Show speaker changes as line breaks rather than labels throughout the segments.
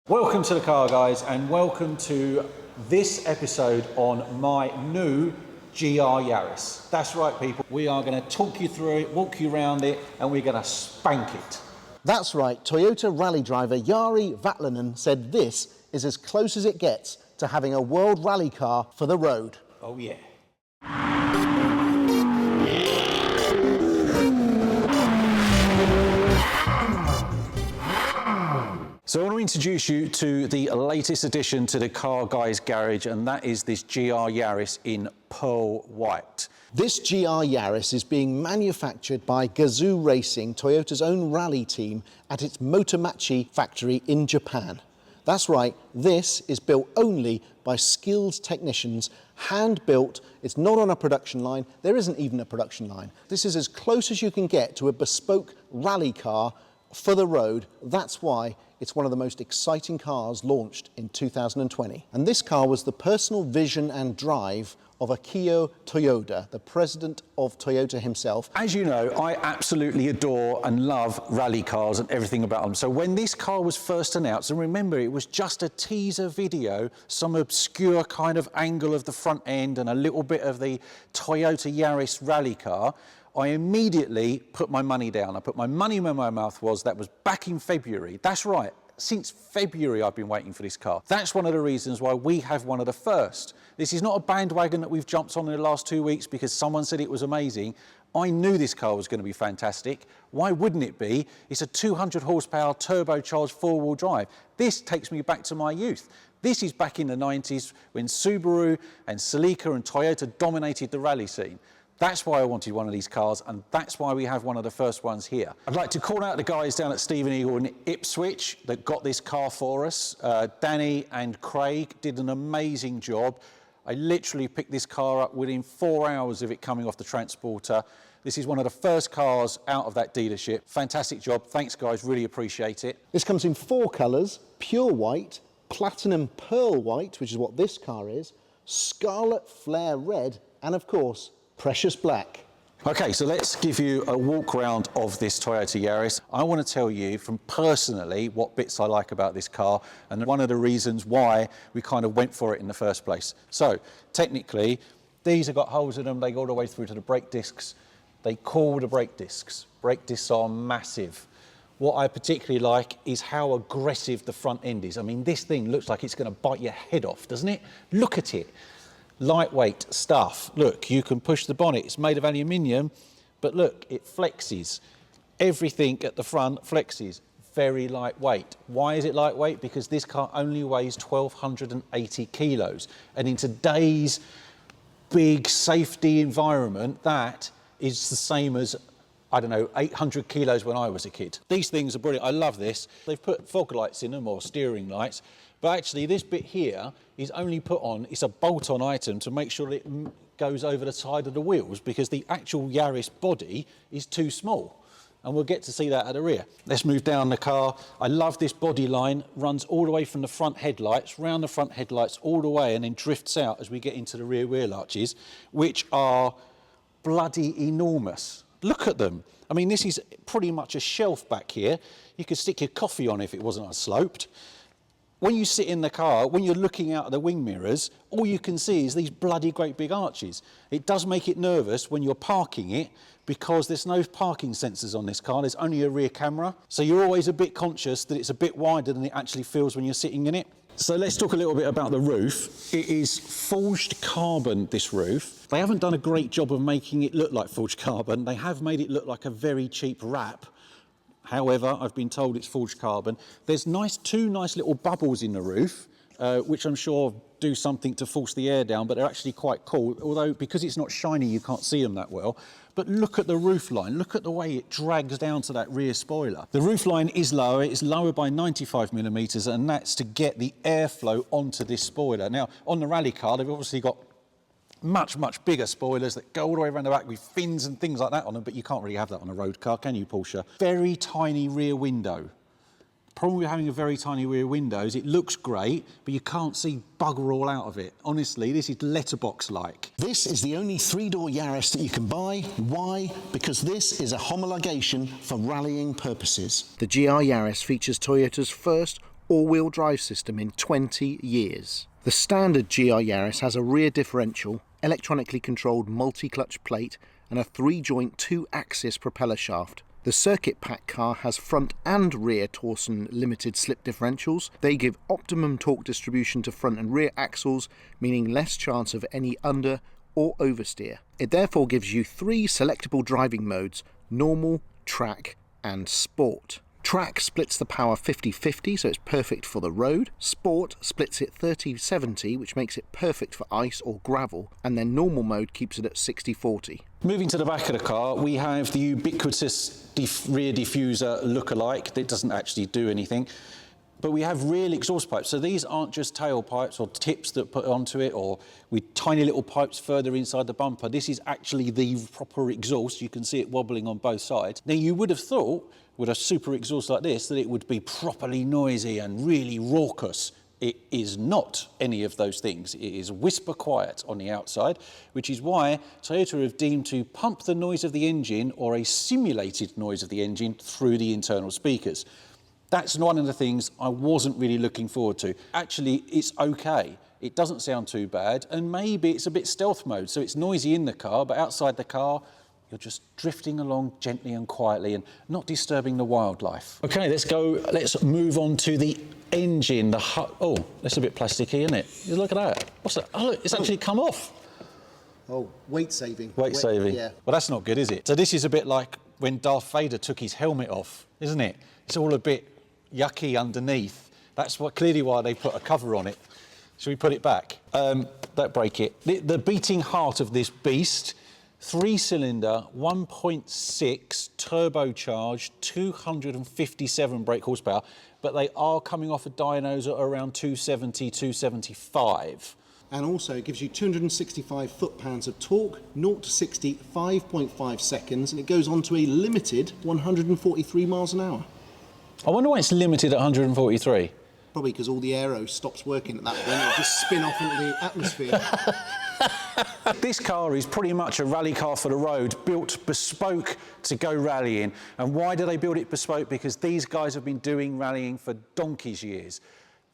Welcome to the Car Guys and welcome to this episode on my new GR Yaris. That's right people, we are going to talk you through it, walk you around it and we're going to spank it.
That's right, Toyota rally driver Jari Vatlanen said this is as close as it gets to having a world rally car for the road.
Oh yeah. So I want to introduce you to the latest addition to the Car Guys garage, and that is this GR Yaris in pearl white.
This GR Yaris is being manufactured by Gazoo Racing, Toyota's own rally team, at its Motomachi factory in Japan. That's right, this is built only by skilled technicians, hand-built. It's not on a production line. There isn't even a production line. This is as close as you can get to a bespoke rally car for the road. That's why it's one of the most exciting cars launched in 2020. And this car was the personal vision and drive of Akio Toyoda, the president of Toyota himself.
As you know, I absolutely adore and love rally cars and everything about them. So when this car was first announced, and remember it was just a teaser video, some obscure kind of angle of the front end and a little bit of the Toyota Yaris rally car, I immediately put my money down. I put my money where my mouth was. That was back in February. That's right. Since February, I've been waiting for this car. That's one of the reasons why we have one of the first. This is not a bandwagon that we've jumped on in the last 2 weeks because someone said it was amazing. I knew this car was going to be fantastic. Why wouldn't it be? It's a 200 horsepower turbocharged four-wheel drive. This takes me back to my youth. This is back in the 90s when Subaru and Celica and Toyota dominated the rally scene. That's why I wanted one of these cars, and that's why we have one of the first ones here. I'd like to call out the guys down at Stephen Eagle in Ipswich that got this car for us. Danny and Craig did an amazing job. I literally picked this car up within 4 hours of it coming off the transporter. This is one of the first cars out of that dealership. Fantastic job. Thanks, guys. Really appreciate it.
This comes in 4 colours: pure white, platinum pearl white, which is what this car is, scarlet flare red, and of course, precious black.
Okay, so let's give you a walk around of this Toyota Yaris. I want to tell you from personally what bits I like about this car and one of the reasons why we kind of went for it in the first place. So technically, these have got holes in them. They go all the way through to the brake discs. They call the brake discs. Brake discs are massive. What I particularly like is how aggressive the front end is. I mean, this thing looks like it's going to bite your head off, doesn't it? Look at it. Lightweight stuff. Look, you can push the bonnet. It's made of aluminium, but look, it flexes. Everything at the front flexes. Very lightweight. Why is it lightweight? Because this car only weighs 1,280 kilos. And in today's big safety environment, that is the same as, I don't know, 800 kilos when I was a kid. These things are brilliant. I love this. They've put fog lights in them, or steering lights. But actually this bit here is only put on, it's a bolt-on item to make sure it goes over the side of the wheels because the actual Yaris body is too small. And we'll get to see that at the rear. Let's move down the car. I love this body line, runs all the way from the front headlights, round the front headlights all the way and then drifts out as we get into the rear wheel arches, which are bloody enormous. Look at them. I mean, this is pretty much a shelf back here. You could stick your coffee on if it wasn't unsloped. When you sit in the car, when you're looking out of the wing mirrors, all you can see is these bloody great big arches. It does make it nervous when you're parking it because there's no parking sensors on this car. There's only a rear camera. So you're always a bit conscious that it's a bit wider than it actually feels when you're sitting in it. So let's talk a little bit about the roof. It is forged carbon, this roof. They haven't done a great job of making it look like forged carbon. They have made it look like a very cheap wrap. However, I've been told it's forged carbon. There's two nice little bubbles in the roof, which I'm sure do something to force the air down, but they're actually quite cool. Although, because it's not shiny, you can't see them that well. But look at the roof line. Look at the way it drags down to that rear spoiler. The roof line is lower. It's lower by 95 millimeters, and that's to get the airflow onto this spoiler. Now, on the rally car, they've obviously got much bigger spoilers that go all the way around the back with fins and things like that on them, but you can't really have that on a road car, can you, Porsche? Very tiny rear window. Problem with having a very tiny rear window is it looks great, but you can't see bugger all out of it. Honestly, this is letterbox-like.
This is the only 3-door Yaris that you can buy. Why? Because this is a homologation for rallying purposes. The GR Yaris features Toyota's first all-wheel drive system in 20 years. The standard GR Yaris has a rear differential, electronically controlled multi-clutch plate and a 3-joint 2-axis propeller shaft. The circuit pack car has front and rear Torsen limited slip differentials. They give optimum torque distribution to front and rear axles, meaning less chance of any under or oversteer. It therefore gives you 3 selectable driving modes: normal, track and sport. Track splits the power 50-50, so it's perfect for the road. Sport splits it 30-70, which makes it perfect for ice or gravel. And then normal mode keeps it at 60-40.
Moving to the back of the car, we have the ubiquitous rear diffuser look-alike that doesn't actually do anything. But we have real exhaust pipes, so these aren't just tailpipes or tips that put onto it or with tiny little pipes further inside the bumper. This is actually the proper exhaust. You can see it wobbling on both sides. Now, you would have thought with a super exhaust like this that it would be properly noisy and really raucous. It is not any of those things. It is whisper quiet on the outside, which is why Toyota have deemed to pump the noise of the engine or a simulated noise of the engine through the internal speakers. That's one of the things I wasn't really looking forward to. Actually, it's okay. It doesn't sound too bad, and maybe it's a bit stealth mode, so it's noisy in the car, but outside the car, you're just drifting along gently and quietly and not disturbing the wildlife. Okay, let's move on to the engine. Oh, that's a bit plasticky, isn't it? Look at that. What's that? Oh, look, it's actually come off.
Oh, weight saving.
Weight saving.
Yeah.
Well, that's not good, is it? So this is a bit like when Darth Vader took his helmet off, isn't it? It's all a bit yucky underneath. That's clearly why they put a cover on it. Shall we put it back? That break it. The beating heart of this beast, 3-cylinder, 1.6 turbocharged, 257 brake horsepower, but they are coming off of dynos at around 270, 275.
And also it gives you 265 foot-pounds of torque, 0 to 60, 5.5 seconds, and it goes on to a limited 143 miles an hour.
I wonder why it's limited at 143.
Probably because all the aero stops working at that point. It'll just spin off into the atmosphere.
This car is pretty much a rally car for the road, built bespoke to go rallying. And why do they build it bespoke? Because these guys have been doing rallying for donkey's years.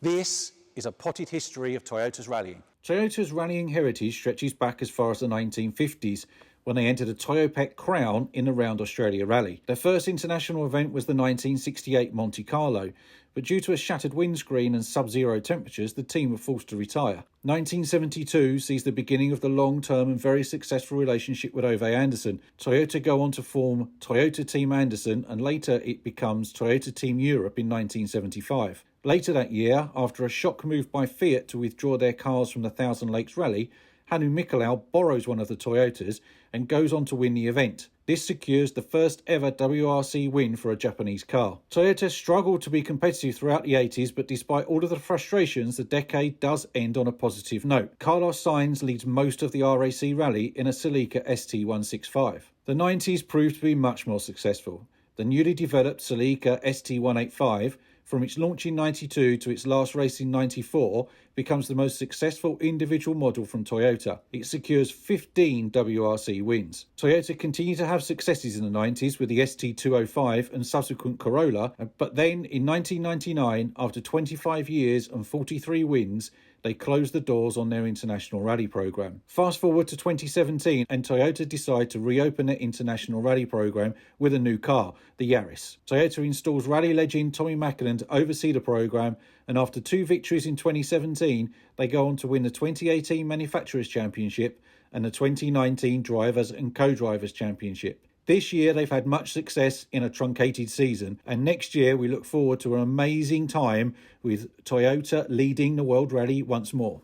This is a potted history of Toyota's rallying. Toyota's rallying heritage stretches back as far as the 1950s, when they entered a Toyopet Crown in the Round Australia Rally. Their first international event was the 1968 Monte Carlo, but due to a shattered windscreen and sub-zero temperatures, the team were forced to retire. 1972 sees the beginning of the long-term and very successful relationship with Ove Anderson. Toyota go on to form Toyota Team Anderson, and later it becomes Toyota Team Europe in 1975. Later that year, after a shock move by Fiat to withdraw their cars from the Thousand Lakes Rally, Hannu Mikolau borrows one of the Toyotas and goes on to win the event. This secures the first ever WRC win for a Japanese car. Toyota struggled to be competitive throughout the 80s, but despite all of the frustrations, the decade does end on a positive note. Carlos Sainz leads most of the RAC rally in a Celica ST165. The 90s proved to be much more successful. The newly developed Celica ST185, from its launch in 92 to its last race in 94, becomes the most successful individual model from Toyota. It secures 15 WRC wins. Toyota continued to have successes in the 90s with the ST205 and subsequent Corolla, but then in 1999, after 25 years and 43 wins, they closed the doors on their international rally program. Fast forward to 2017 and Toyota decide to reopen their international rally program with a new car, the Yaris. Toyota installs rally legend Tommy Mäkinen to oversee the program, and after 2 victories in 2017, they go on to win the 2018 Manufacturers' Championship and the 2019 Drivers and Co-Drivers Championship. This year they've had much success in a truncated season, and next year we look forward to an amazing time with Toyota leading the World Rally once more.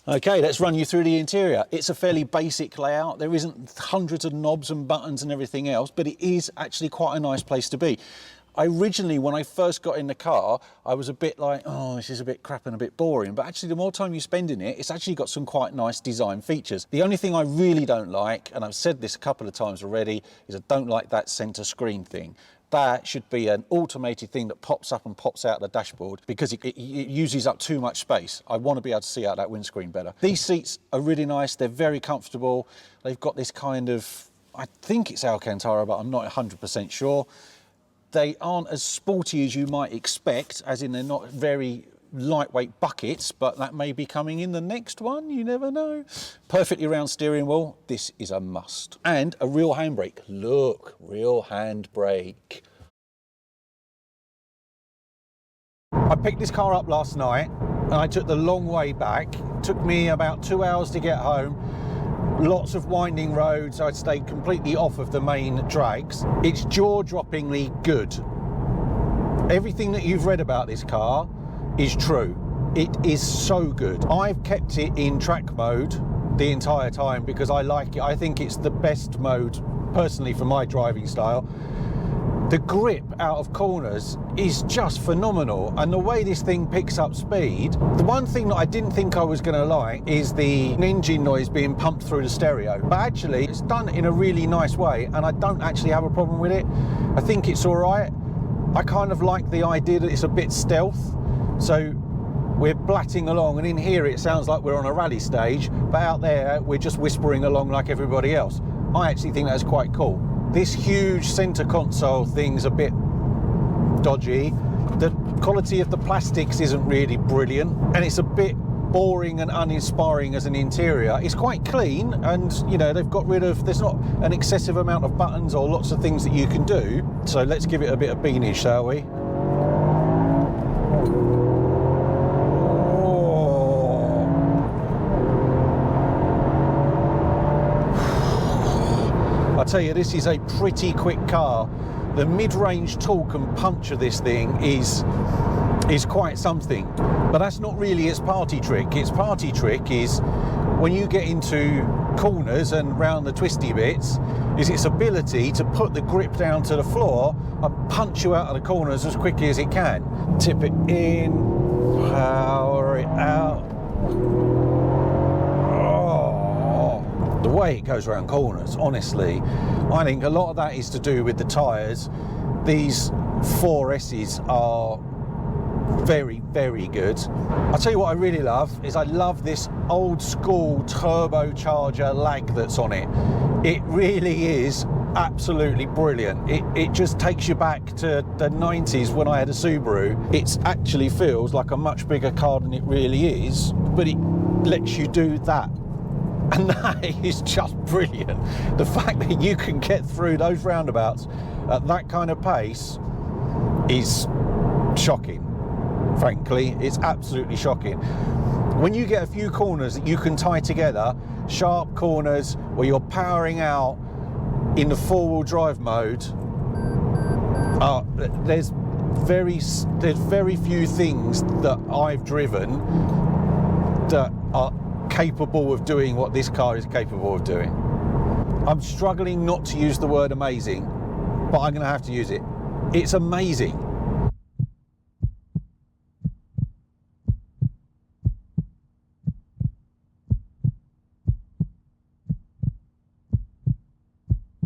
Okay, let's run you through the interior. It's a fairly basic layout. There isn't hundreds of knobs and buttons and everything else, but it is actually quite a nice place to be. Originally, when I first got in the car, I was a bit like, oh, this is a bit crap and a bit boring. But actually, the more time you spend in it, it's actually got some quite nice design features. The only thing I really don't like, and I've said this a couple of times already, is I don't like that center screen thing. That should be an automated thing that pops up and pops out the dashboard because it uses up too much space. I want to be able to see out that windscreen better. These seats are really nice. They're very comfortable. They've got this kind of, I think it's Alcantara, but I'm not 100% sure. They aren't as sporty as you might expect, as in they're not very lightweight buckets, but that may be coming in the next one, you never know. Perfectly round steering wheel, this is a must. And a real handbrake. Look, real handbrake. I picked this car up last night and I took the long way back. It took me about 2 hours to get home. Lots of winding roads. I'd stayed completely off of the main drags. It's jaw-droppingly good. Everything that you've read about this car is true. It is so good. I've kept it in track mode the entire time because I like it. I think it's the best mode personally for my driving style. The grip out of corners is just phenomenal, and the way this thing picks up speed. The one thing that I didn't think I was going to like is the engine noise being pumped through the stereo, but actually it's done in a really nice way and I don't actually have a problem with it. I think it's all right. I kind of like the idea that it's a bit stealth. So we're blatting along, and in here it sounds like we're on a rally stage, but out there we're just whispering along like everybody else. I actually think that's quite cool. This huge center console thing's a bit dodgy. The quality of the plastics isn't really brilliant, and it's a bit boring and uninspiring as an interior. It's quite clean, and you know, they've got rid of, there's not an excessive amount of buttons or lots of things that you can do. So let's give it a bit of beanish, shall we? I tell you, this is a pretty quick car. The mid-range torque and punch of this thing is quite something, but that's not really its party trick. Its party trick is when you get into corners and round the twisty bits, is its ability to put the grip down to the floor and punch you out of the corners as quickly as it can. Tip it in, power it out. The way it goes around corners, honestly, I think a lot of that is to do with the tyres. These 4S's are very, very good. I'll tell you what I really love is I love this old school turbocharger lag that's on it. It really is absolutely brilliant. It just takes you back to the 90s when I had a Subaru. It actually feels like a much bigger car than it really is, but it lets you do that. And that is just brilliant. The fact that you can get through those roundabouts at that kind of pace is shocking. Frankly, it's absolutely shocking. When you get a few corners that you can tie together, sharp corners where you're powering out in the four-wheel drive mode, there's very few things that I've driven that are capable of doing what this car is capable of doing. I'm struggling not to use the word amazing, but I'm going to have to use it. It's amazing.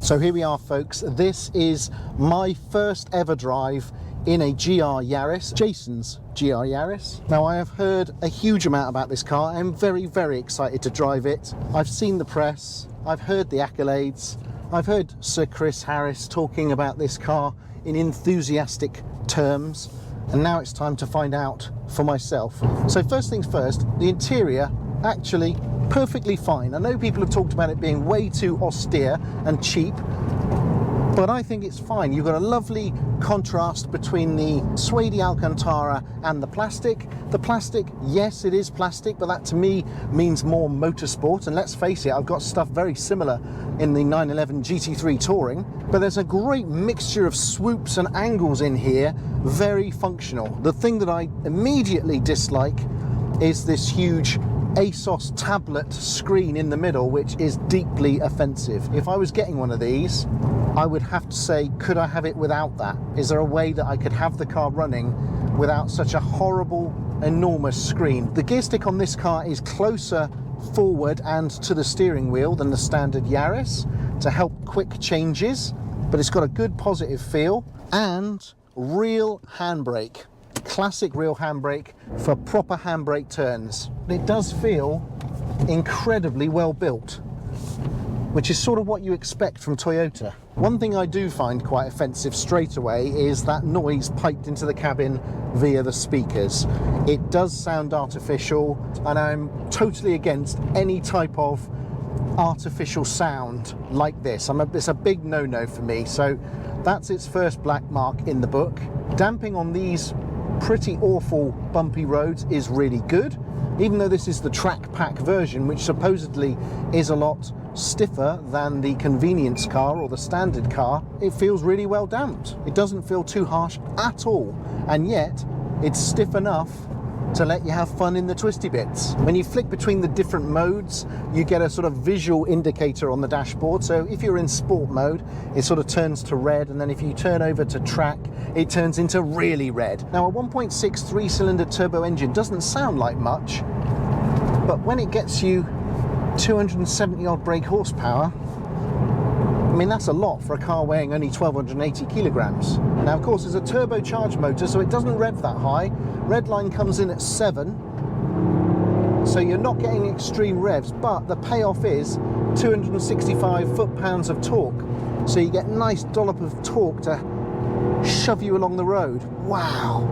So here we are, folks. This is my first ever drive in a GR Yaris, Jason's GR Yaris. Now, I have heard a huge amount about this car. I'm very, very excited to drive it. I've seen the press, I've heard the accolades, I've heard Sir Chris Harris talking about this car in enthusiastic terms, and now it's time to find out for myself. So first things first, the interior actually perfectly fine. I know people have talked about it being way too austere and cheap, but I think it's fine. You've got a lovely contrast between the suede Alcantara and the plastic. The plastic, yes, it is plastic, but that to me means more motorsport. And let's face it, I've got stuff very similar in the 911 GT3 Touring, but there's a great mixture of swoops and angles in here, very functional. The thing that I immediately dislike is this huge ASOS tablet screen in the middle, which is deeply offensive. If I was getting one of these, I would have to say, could I have it without that? Is there a way that I could have the car running without such a horrible, enormous screen? The gear stick on this car is closer forward and to the steering wheel than the standard Yaris to help quick changes, but it's got a good positive feel and real handbrake. Classic real handbrake for proper handbrake turns. It does feel incredibly well built. which is sort of what you expect from Toyota. One thing I do find quite offensive straight away is that noise piped into the cabin via the speakers. It does sound artificial, and I'm totally against any type of artificial sound like this. It's a big no-no for me. So that's its first black mark in the book. Damping on these pretty awful bumpy roads is really good, even though this is the track pack version, which supposedly is a lot stiffer than the convenience car or the standard car. It feels really well damped. It doesn't feel too harsh at all, and yet it's stiff enough to let you have fun in the twisty bits. When you flick between the different modes, you get a sort of visual indicator on the dashboard. So if you're in sport mode, it sort of turns to red, and then if you turn over to track, it turns into really red. Now, a 1.6 3-cylinder turbo engine doesn't sound like much, but when it gets you 270 odd brake horsepower, I mean, that's a lot for a car weighing only 1,280 kilograms. Now, of course, it's a turbocharged motor, so it doesn't rev that high. Redline comes in at 7, so you're not getting extreme revs, but the payoff is 265 foot-pounds of torque. So you get a nice dollop of torque to shove you along the road. Wow!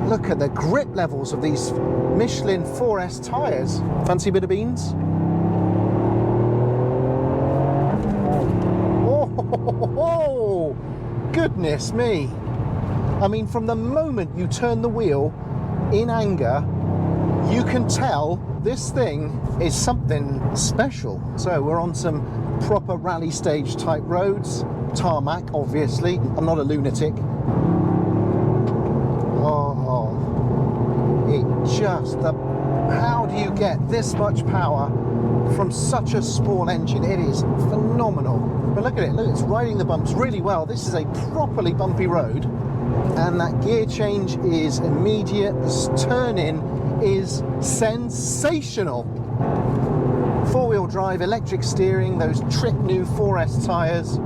Look at the grip levels of these Michelin 4S tyres. Fancy a bit of beans? Oh, goodness me. I mean, from the moment you turn the wheel in anger, you can tell this thing is something special. So we're on some proper rally stage type roads, tarmac, obviously. I'm not a lunatic. Oh, how do you get this much power from such a small engine? It is phenomenal. But look at it, look, it's riding the bumps really well. This is a properly bumpy road, and that gear change is immediate. This turn-in is sensational. Four-wheel drive, electric steering, those trick new 4S tyres.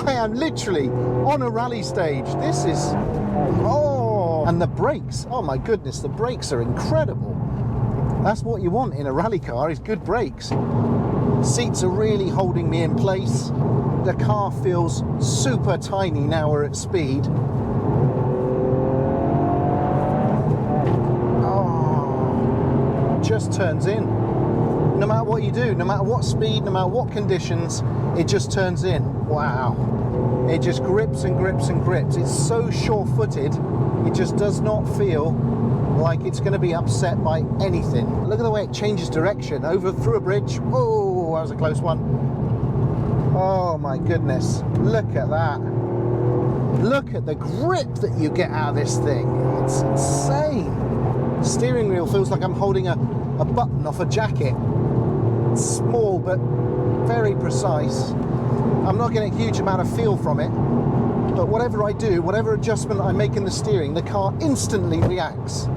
I am literally on a rally stage. This is, oh, and the brakes, oh my goodness, the brakes are incredible. That's what you want in a rally car, is good brakes. Seats are really holding me in place. The car feels super tiny now we're at speed. Oh, just turns in. No matter what you do, no matter what speed, no matter what conditions, it just turns in. Wow. It just grips and grips and grips. It's so sure-footed, it just does not feel like it's going to be upset by anything. Look at the way it changes direction. Over through a bridge. Oh, that was a close one. Oh my goodness, look at that. Look at the grip that you get out of this thing. It's insane. The steering wheel feels like I'm holding a button off a jacket. It's small but very precise. I'm not getting a huge amount of feel from it, but whatever I do, whatever adjustment I make in the steering, the car instantly reacts.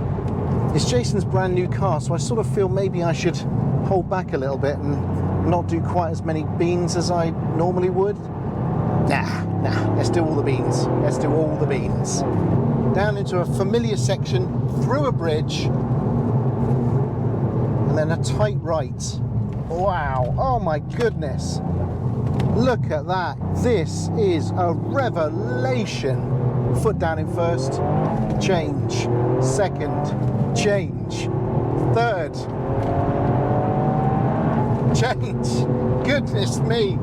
It's Jason's brand new car, so I sort of feel maybe I should hold back a little bit and not do quite as many beans as I normally would. Nah, let's do all the beans. Let's do all the beans. Down into a familiar section, through a bridge, and then a tight right. Wow, oh my goodness. Look at that. This is a revelation. Foot down in first, change. Second, change. Third, change. Goodness me.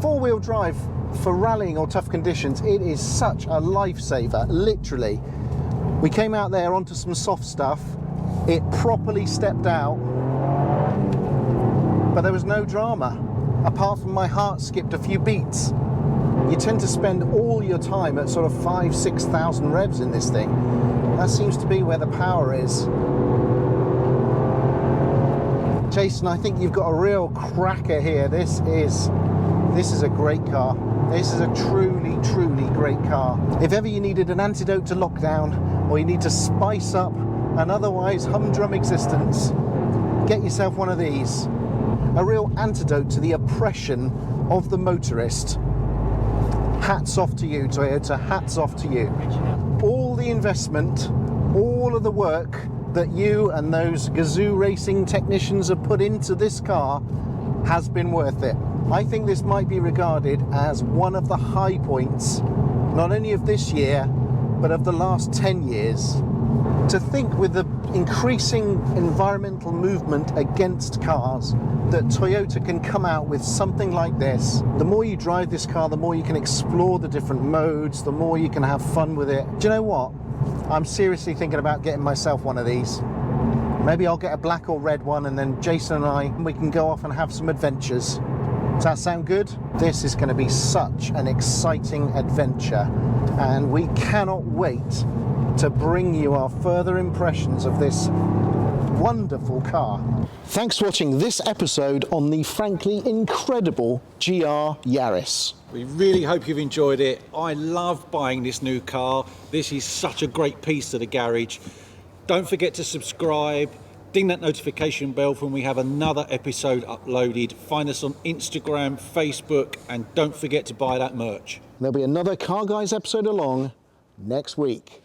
Four-wheel drive for rallying or tough conditions, it is such a lifesaver, literally. We came out there onto some soft stuff, it properly stepped out, but there was no drama, apart from my heart skipped a few beats. You tend to spend all your time at sort of 5,000–6,000 revs in this thing. That seems to be where the power is. Jason, I think you've got a real cracker here. This is a great car. This is a truly, truly great car. If ever you needed an antidote to lockdown, or you need to spice up an otherwise humdrum existence, get yourself one of these. A real antidote to the oppression of the motorist. Hats off to you, Toyota, hats off to you. All the investment, all of the work that you and those Gazoo racing technicians have put into this car has been worth it. I think this might be regarded as one of the high points, not only of this year, but of the last 10 years. To think with the increasing environmental movement against cars that Toyota can come out with something like this. The more you drive this car, the more you can explore the different modes, the more you can have fun with it. Do you know what? I'm seriously thinking about getting myself one of these. Maybe I'll get a black or red one, and then Jason and we can go off and have some adventures. Does that sound good? This is going to be such an exciting adventure, and we cannot wait to bring you our further impressions of this wonderful car. Thanks for watching this episode on the frankly incredible GR Yaris.
We really hope you've enjoyed it. I love buying this new car. This is such a great piece to the garage. Don't forget to subscribe, ding that notification bell when we have another episode uploaded. Find us on Instagram, Facebook, and don't forget to buy that merch.
There'll be another Car Guys episode along next week.